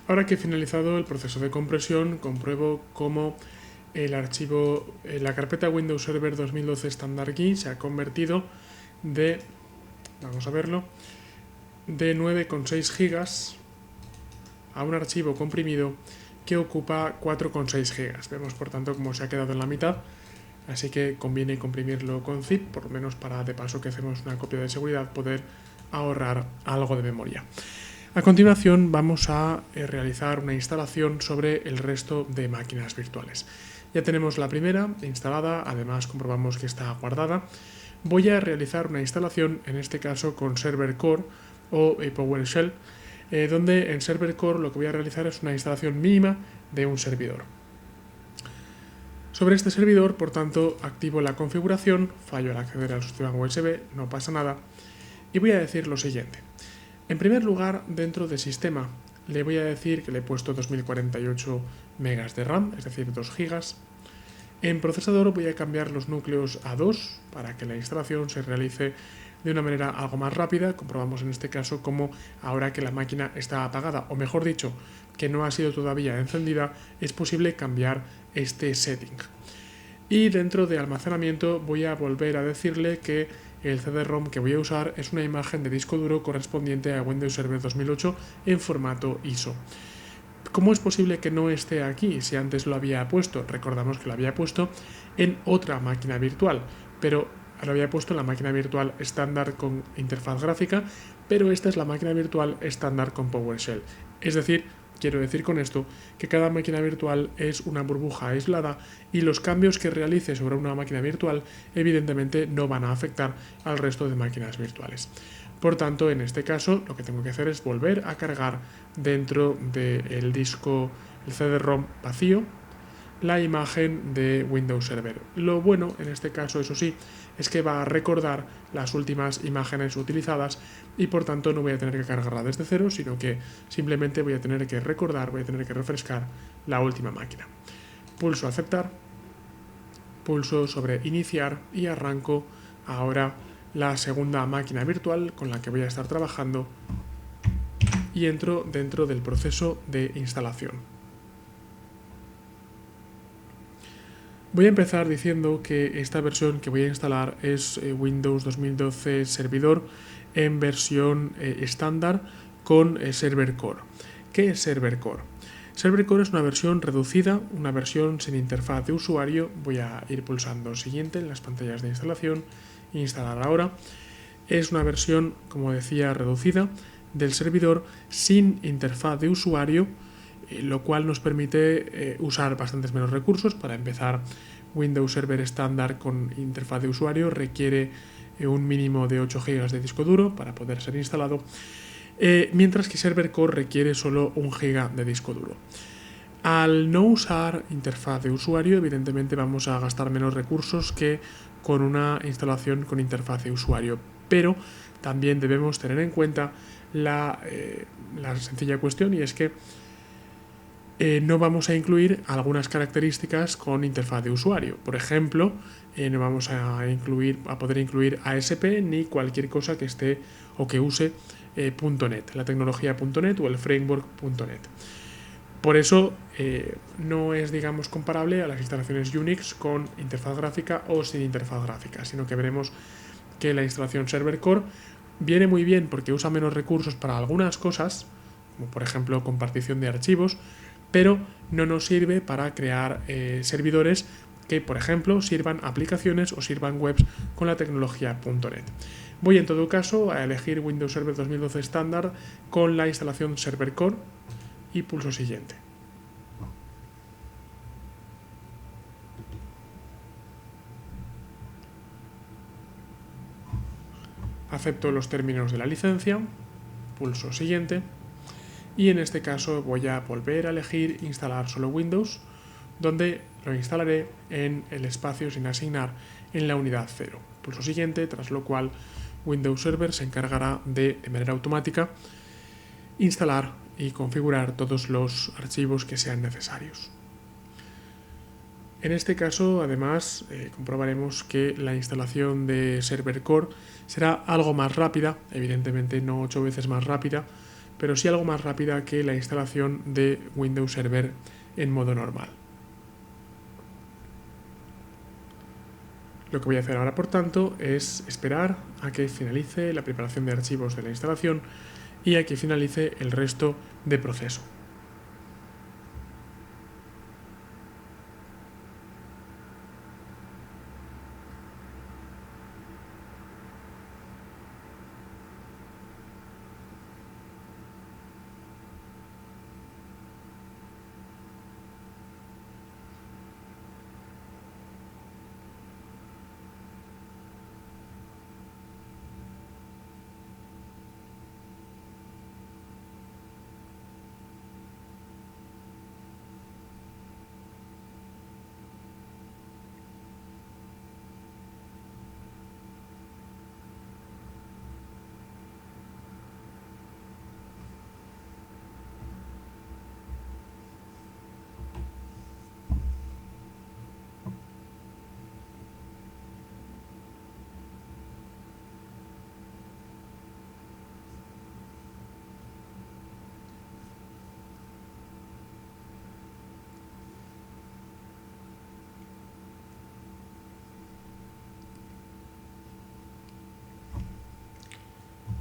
Ahora que he finalizado el proceso de compresión, compruebo cómo el archivo, la carpeta Windows Server 2012 Standard Key se ha convertido de, vamos a verlo, de 9,6 GB a un archivo comprimido que ocupa 4,6 GB. Vemos por tanto cómo se ha quedado en la mitad, así que conviene comprimirlo con zip, por lo menos para, de paso que hacemos una copia de seguridad, poder ahorrar algo de memoria. A continuación vamos a realizar una instalación sobre el resto de máquinas virtuales. Ya tenemos la primera instalada, además comprobamos que está guardada. Voy a realizar una instalación, en este caso con Server Core o PowerShell, donde en Server Core lo que voy a realizar es una instalación mínima de un servidor. Sobre este servidor, por tanto, activo la configuración, fallo al acceder al sistema USB, no pasa nada, y voy a decir lo siguiente. En primer lugar, dentro de sistema, le voy a decir que le he puesto 2048 MB de RAM, es decir, 2 GB. En procesador voy a cambiar los núcleos a 2 para que la instalación se realice de una manera algo más rápida. Comprobamos en este caso cómo ahora que la máquina está apagada, o mejor dicho, que no ha sido todavía encendida, es posible cambiar este setting. Y dentro de almacenamiento voy a volver a decirle que el CD-ROM que voy a usar es una imagen de disco duro correspondiente a Windows Server 2008 en formato ISO. ¿Cómo es posible que no esté aquí si antes lo había puesto? Recordamos que lo había puesto en otra máquina virtual, pero lo había puesto en la máquina virtual estándar con interfaz gráfica, pero esta es la máquina virtual estándar con PowerShell. Es decir, quiero decir con esto que cada máquina virtual es una burbuja aislada y los cambios que realice sobre una máquina virtual evidentemente no van a afectar al resto de máquinas virtuales. Por tanto, en este caso, lo que tengo que hacer es volver a cargar dentro del disco, el CD-ROM vacío, la imagen de Windows Server. Lo bueno, en este caso, eso sí, es que va a recordar las últimas imágenes utilizadas y por tanto no voy a tener que cargarla desde cero, sino que simplemente voy a tener que recordar, voy a tener que refrescar la última máquina. Pulso aceptar, pulso sobre iniciar y arranco ahora la segunda máquina virtual con la que voy a estar trabajando y entro dentro del proceso de instalación. Voy a empezar diciendo que esta versión que voy a instalar es Windows 2012 Servidor en versión estándar con Server Core. ¿Qué es Server Core? Server Core es una versión reducida, una versión sin interfaz de usuario. Voy a ir pulsando siguiente en las pantallas de instalación, instalar ahora. Es una versión, como decía, reducida del servidor sin interfaz de usuario, lo cual nos permite usar bastantes menos recursos. Para empezar, Windows Server estándar con interfaz de usuario requiere un mínimo de 8 GB de disco duro para poder ser instalado, mientras que Server Core requiere solo 1 GB de disco duro. Al no usar interfaz de usuario, evidentemente vamos a gastar menos recursos que con una instalación con interfaz de usuario, pero también debemos tener en cuenta la sencilla cuestión, y es que no vamos a incluir algunas características con interfaz de usuario. Por ejemplo, no vamos a poder incluir ASP ni cualquier cosa que esté o que use .NET, la tecnología .NET o el framework .NET. Por eso no es, digamos, comparable a las instalaciones Unix con interfaz gráfica o sin interfaz gráfica, sino que veremos que la instalación Server Core viene muy bien porque usa menos recursos para algunas cosas, como por ejemplo compartición de archivos, pero no nos sirve para crear servidores que, por ejemplo, sirvan aplicaciones o sirvan webs con la tecnología .NET. Voy en todo caso a elegir Windows Server 2012 estándar con la instalación Server Core y pulso siguiente. Acepto los términos de la licencia, pulso siguiente y en este caso voy a volver a elegir instalar solo Windows, donde lo instalaré en el espacio sin asignar en la unidad 0. Pulso siguiente, tras lo cual Windows Server se encargará de manera automática, instalar y configurar todos los archivos que sean necesarios. En este caso, además, comprobaremos que la instalación de Server Core será algo más rápida, evidentemente no 8 veces más rápida, pero sí algo más rápida que la instalación de Windows Server en modo normal. Lo que voy a hacer ahora, por tanto, es esperar a que finalice la preparación de archivos de la instalación y a que finalice el resto de proceso.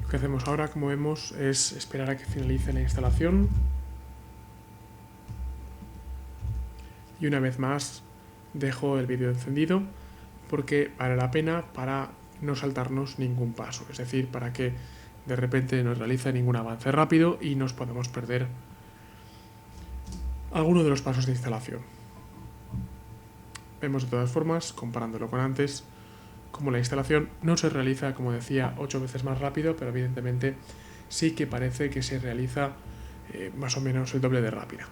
Lo que hacemos ahora, como vemos, es esperar a que finalice la instalación. Y una vez más dejo el vídeo encendido porque vale la pena para no saltarnos ningún paso, es decir, para que de repente no realice ningún avance rápido y nos podamos perder alguno de los pasos de instalación. Vemos de todas formas, comparándolo con antes, como la instalación no se realiza, como decía, 8 veces más rápido, pero evidentemente sí que parece que se realiza más o menos el doble de rápida.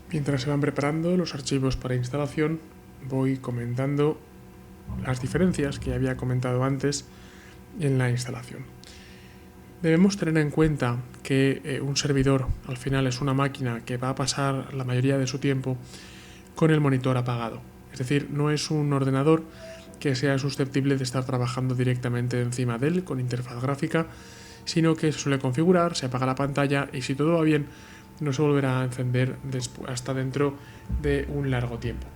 Mientras se van preparando los archivos para instalación, voy comentando las diferencias que había comentado antes en la instalación. Debemos tener en cuenta que un servidor al final es una máquina que va a pasar la mayoría de su tiempo con el monitor apagado. Es decir, no es un ordenador que sea susceptible de estar trabajando directamente encima de él con interfaz gráfica, sino que se suele configurar, se apaga la pantalla y si todo va bien no se volverá a encender hasta dentro de un largo tiempo.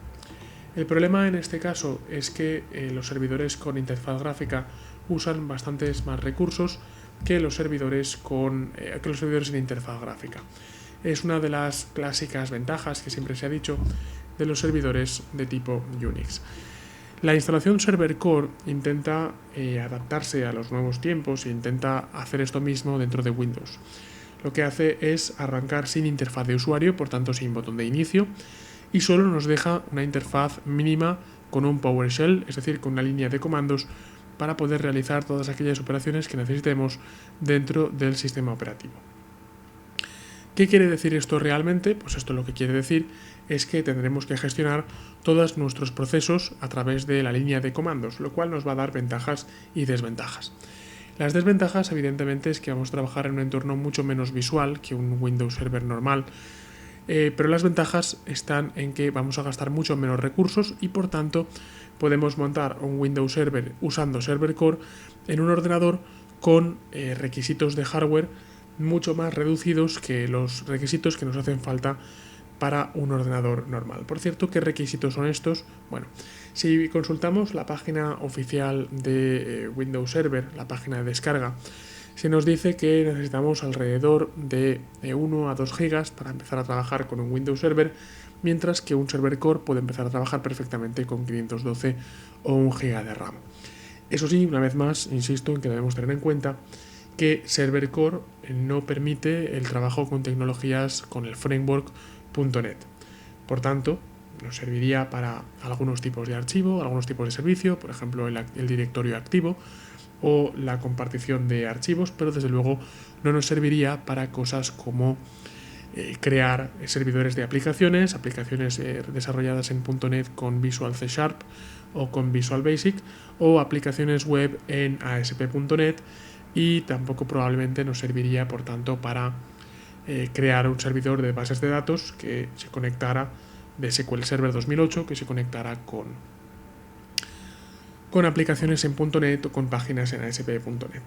El problema en este caso es que los servidores con interfaz gráfica usan bastantes más recursos que los servidores sin interfaz gráfica. Es una de las clásicas ventajas que siempre se ha dicho de los servidores de tipo Unix. La instalación Server Core intenta adaptarse a los nuevos tiempos e intenta hacer esto mismo dentro de Windows. Lo que hace es arrancar sin interfaz de usuario, por tanto sin botón de inicio, y solo nos deja una interfaz mínima con un PowerShell, es decir, con una línea de comandos para poder realizar todas aquellas operaciones que necesitemos dentro del sistema operativo. ¿Qué quiere decir esto realmente? Pues esto lo que quiere decir es que tendremos que gestionar todos nuestros procesos a través de la línea de comandos, lo cual nos va a dar ventajas y desventajas. Las desventajas, evidentemente, es que vamos a trabajar en un entorno mucho menos visual que un Windows Server normal, pero las ventajas están en que vamos a gastar mucho menos recursos y, por tanto, podemos montar un Windows Server usando Server Core en un ordenador con requisitos de hardware mucho más reducidos que los requisitos que nos hacen falta para un ordenador normal. Por cierto, ¿qué requisitos son estos? Bueno, si consultamos la página oficial de Windows Server, la página de descarga, se nos dice que necesitamos alrededor de 1 a 2 GB para empezar a trabajar con un Windows Server, mientras que un Server Core puede empezar a trabajar perfectamente con 512 o 1 GB de RAM. Eso sí, una vez más, insisto en que debemos tener en cuenta que Server Core no permite el trabajo con tecnologías con el framework .NET. Por tanto, nos serviría para algunos tipos de archivo, algunos tipos de servicio, por ejemplo el directorio activo o la compartición de archivos, pero desde luego no nos serviría para cosas como crear servidores de aplicaciones desarrolladas en .NET con Visual C# o con Visual Basic, o aplicaciones web en ASP.NET, y tampoco probablemente nos serviría, por tanto, para crear un servidor de bases de datos que se conectara de SQL Server 2008, que se conectara con aplicaciones en .NET o con páginas en ASP.NET.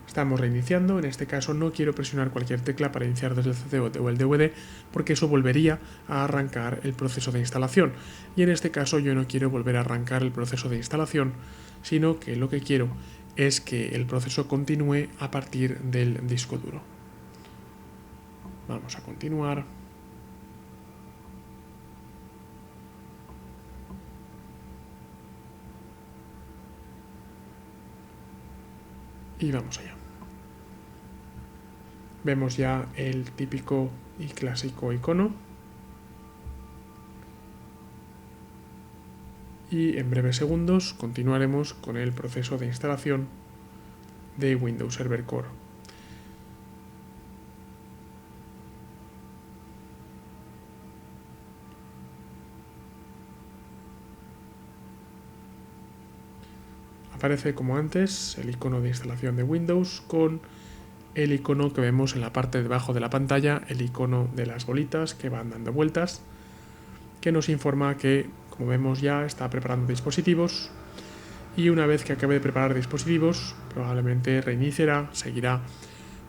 Estamos reiniciando. En este caso no quiero presionar cualquier tecla para iniciar desde el CD o el DVD, porque eso volvería a arrancar el proceso de instalación, y en este caso yo no quiero volver a arrancar el proceso de instalación, sino que lo que quiero es que el proceso continúe a partir del disco duro. Vamos a continuar. Y vamos allá. Vemos ya el típico y clásico icono. Y en breves segundos continuaremos con el proceso de instalación de Windows Server Core. Aparece como antes el icono de instalación de Windows con el icono que vemos en la parte de abajo de la pantalla, el icono de las bolitas que van dando vueltas, que nos informa que, como vemos, ya está preparando dispositivos, y una vez que acabe de preparar dispositivos probablemente reiniciará, seguirá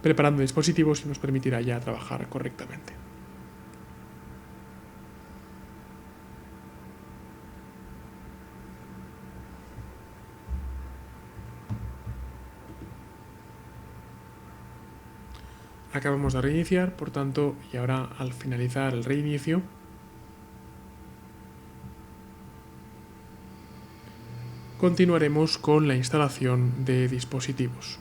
preparando dispositivos y nos permitirá ya trabajar correctamente. Acabamos de reiniciar, por tanto, y ahora al finalizar el reinicio, continuaremos con la instalación de dispositivos.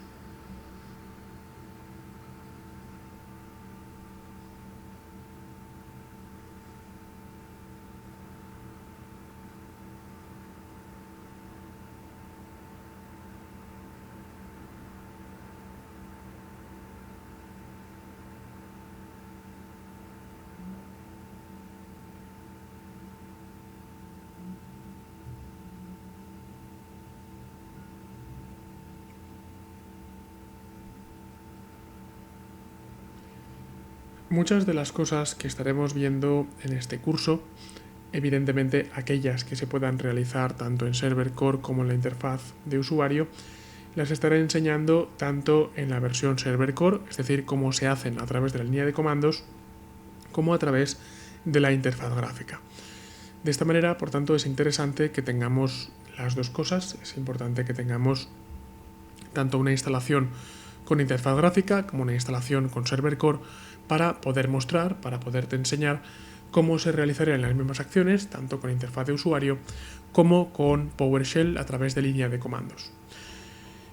Muchas de las cosas que estaremos viendo en este curso, evidentemente aquellas que se puedan realizar tanto en Server Core como en la interfaz de usuario, las estaré enseñando tanto en la versión Server Core, es decir, cómo se hacen a través de la línea de comandos, como a través de la interfaz gráfica. De esta manera, por tanto, es interesante que tengamos las dos cosas. Es importante que tengamos tanto una instalación con interfaz gráfica como una instalación con Server Core, para poder mostrar, para poderte enseñar cómo se realizarían las mismas acciones, tanto con interfaz de usuario como con PowerShell a través de línea de comandos.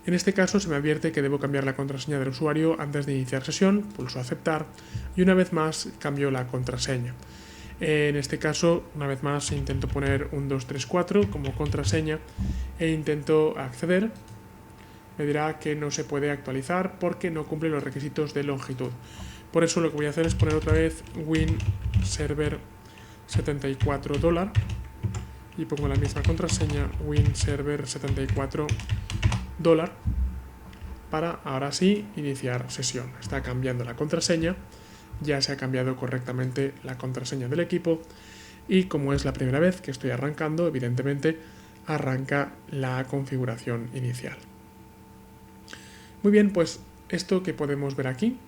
En este caso se me advierte que debo cambiar la contraseña del usuario antes de iniciar sesión, pulso aceptar y una vez más cambio la contraseña. En este caso, una vez más, intento poner 1234 como contraseña e intento acceder. Me dirá que no se puede actualizar porque no cumple los requisitos de longitud. Por eso lo que voy a hacer es poner otra vez WinServer74$ y pongo la misma contraseña, WinServer74$, para ahora sí iniciar sesión. Está cambiando la contraseña, ya se ha cambiado correctamente la contraseña del equipo, y como es la primera vez que estoy arrancando, evidentemente arranca la configuración inicial. Muy bien, pues esto que podemos ver aquí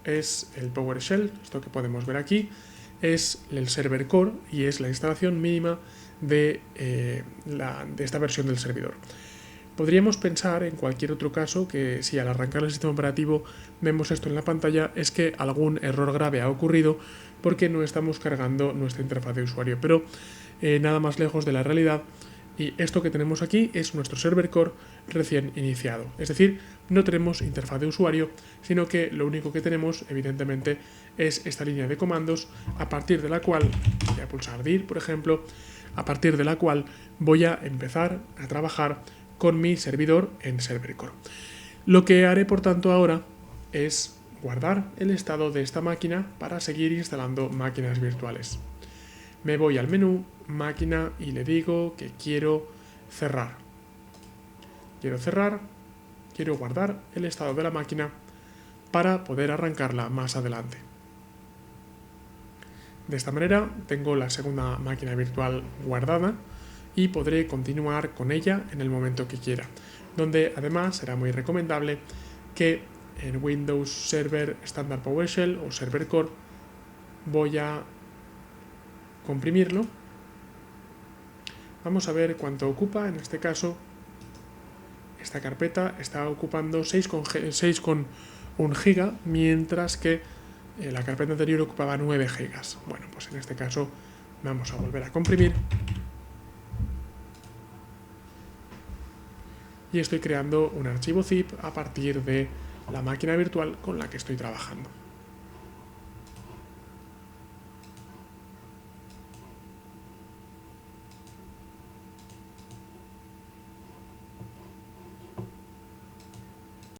es el PowerShell, esto que podemos ver aquí es el server core y es la instalación mínima de esta versión del servidor. Podríamos pensar en cualquier otro caso que si al arrancar el sistema operativo vemos esto en la pantalla es que algún error grave ha ocurrido porque no estamos cargando nuestra interfaz de usuario, pero nada más lejos de la realidad. Y esto que tenemos aquí es nuestro server core recién iniciado. Es decir, no tenemos interfaz de usuario, sino que lo único que tenemos, evidentemente, es esta línea de comandos, a partir de la cual, voy a pulsar dir, por ejemplo, a partir de la cual voy a empezar a trabajar con mi servidor en server core. Lo que haré, por tanto, ahora es guardar el estado de esta máquina para seguir instalando máquinas virtuales. Me voy al menú, máquina, y le digo que quiero cerrar. Quiero guardar el estado de la máquina para poder arrancarla más adelante. De esta manera tengo la segunda máquina virtual guardada y podré continuar con ella en el momento que quiera, donde además será muy recomendable que en Windows Server Standard PowerShell o Server Core voy a comprimirlo. Vamos a ver cuánto ocupa. En este caso, esta carpeta está ocupando 6,1 GB, mientras que la carpeta anterior ocupaba 9 GB. Bueno, pues en este caso vamos a volver a comprimir. Y estoy creando un archivo zip a partir de la máquina virtual con la que estoy trabajando.